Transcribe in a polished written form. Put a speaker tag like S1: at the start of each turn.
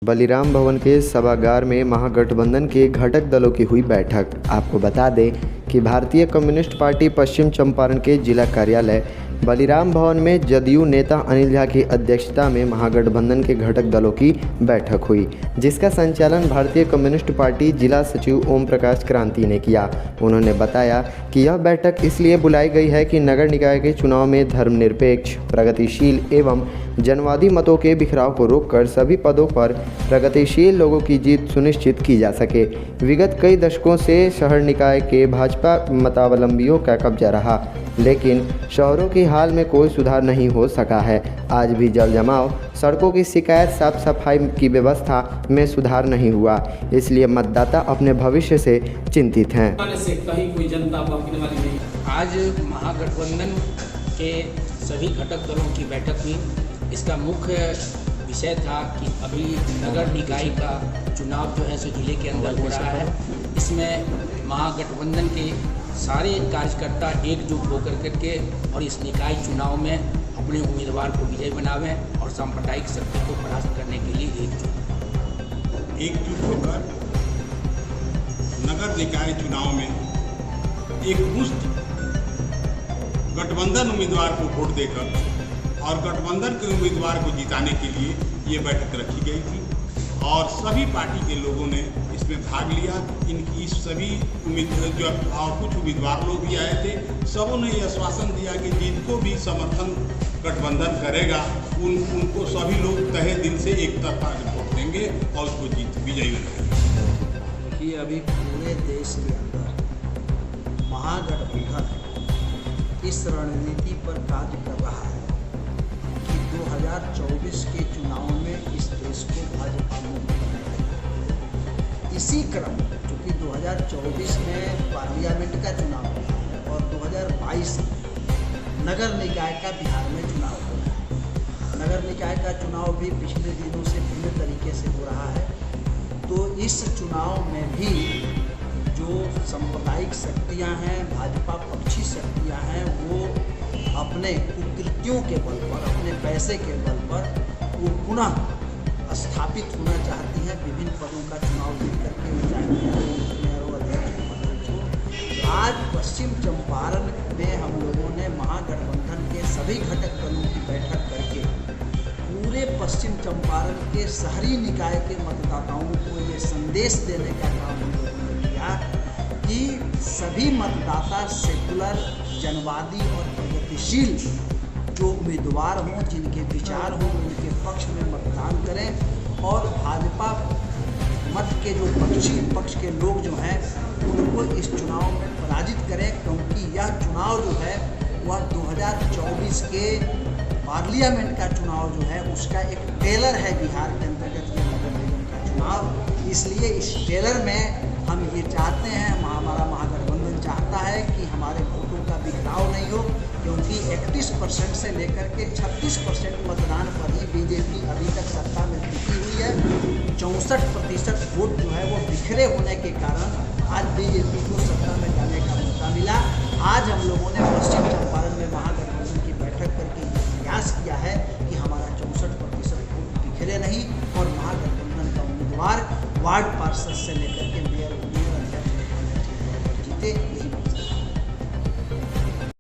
S1: बलिराम भवन के सभागार में महागठबंधन के घटक दलों की हुई बैठक। आपको बता दें कि भारतीय कम्युनिस्ट पार्टी पश्चिम चंपारण के जिला कार्यालय बलिराम भवन में जदयू नेता अनिल झा की अध्यक्षता में महागठबंधन के घटक दलों की बैठक हुई, जिसका संचालन भारतीय कम्युनिस्ट पार्टी जिला सचिव ओम प्रकाश क्रांति ने किया। उन्होंने बताया कि यह बैठक इसलिए बुलाई गई है कि नगर निकाय के चुनाव में धर्मनिरपेक्ष, प्रगतिशील एवं जनवादी मतों के बिखराव को रोककर सभी पदों पर प्रगतिशील लोगों की जीत सुनिश्चित की जा सके। विगत कई दशकों से शहर निकाय के भाजपा मतावलंबियों का कब्जा रहा, लेकिन शहरों की हाल में कोई सुधार नहीं हो सका है। आज भी जल जमाव, सड़कों की शिकायत, साफ सफाई की व्यवस्था में सुधार नहीं हुआ, इसलिए मतदाता अपने भविष्य से चिंतित हैं।
S2: आज महागठबंधन के सभी घटक दलों की बैठक हुई। इसका मुख्य विषय था कि अभी नगर निकाय का चुनाव जो है सो जिले के अंदर हो रहा है। इसमें महागठबंधन के सारे कार्यकर्ता एकजुट होकर करके और इस निकाय चुनाव में अपने उम्मीदवार को विजय बनावें और सांप्रदायिक शक्ति को परास्त करने के लिए एकजुट
S3: होकर नगर निकाय चुनाव में एक मुश्त गठबंधन उम्मीदवार को वोट देकर और गठबंधन के उम्मीदवार को जिताने के लिए ये बैठक रखी गई थी और सभी पार्टी के लोगों ने इसमें भाग लिया। इनकी सभी जो और कुछ उम्मीदवार लोग भी आए थे, सबों ने यह आश्वासन दिया कि जिनको भी समर्थन गठबंधन करेगा उनको सभी लोग तहे दिल से एक तरफा वोट देंगे और उसको जीत विजयी बनाएंगे।
S4: कि अभी पूरे देश के अंदर महागठबंधन इस रणनीति पर कार्य कर रहा है कि 2024 के चुनाव में इस देश को भाजपा मुक्त बनाएगा। इसी क्रम में चूँकि 2024 में पार्लियामेंट का चुनाव हुआ है और 2022 में नगर निकाय का बिहार में चुनाव हो रहा है। नगर निकाय का चुनाव भी पिछले दिनों से भिन्न तरीके से हो रहा है। तो इस चुनाव में भी जो सांप्रदायिक शक्तियाँ हैं, भाजपा पक्षी शक्तियाँ हैं, वो अपने कुकृत्यों के बल पर, अपने पैसे के बल पर वो पुनः स्थापित होना चाहती हैं। विभिन्न पदों का चुनाव जीत करके वो चाहती हैं और अध्यक्ष को। आज पश्चिम चंपारण में हम लोगों ने महागठबंधन के सभी घटक दलों की बैठक करके पूरे पश्चिम चंपारण के शहरी निकाय के मतदाताओं को ये संदेश देने का काम हम लोगों ने किया कि सभी मतदाता सेकुलर, जनवादी और प्रगतिशील जो उम्मीदवार हों, जिनके विचार हों, उनके पक्ष में मतदान करें और भाजपा मत के जो पक्ष के लोग जो हैं उनको इस चुनाव में पराजित करें, क्योंकि यह चुनाव जो है वह 2024 के पार्लियामेंट का चुनाव जो है उसका एक टेलर है बिहार के अंतर्गत ये नगर निगम का चुनाव। इसलिए इस टेलर में हम ये चाहते हैं, हमारा महागठबंधन चाहता है कि हमारे वोटों का बिखराव नहीं हो, क्योंकि 31% से लेकर के 36% मतदान पर ही बीजेपी अभी तक सत्ता में टिकी हुई है। 64% वोट जो है वो बिखरे होने के कारण आज बीजेपी को सत्ता में जाने का मौका मिला। आज हम लोगों ने पश्चिम चंपारण में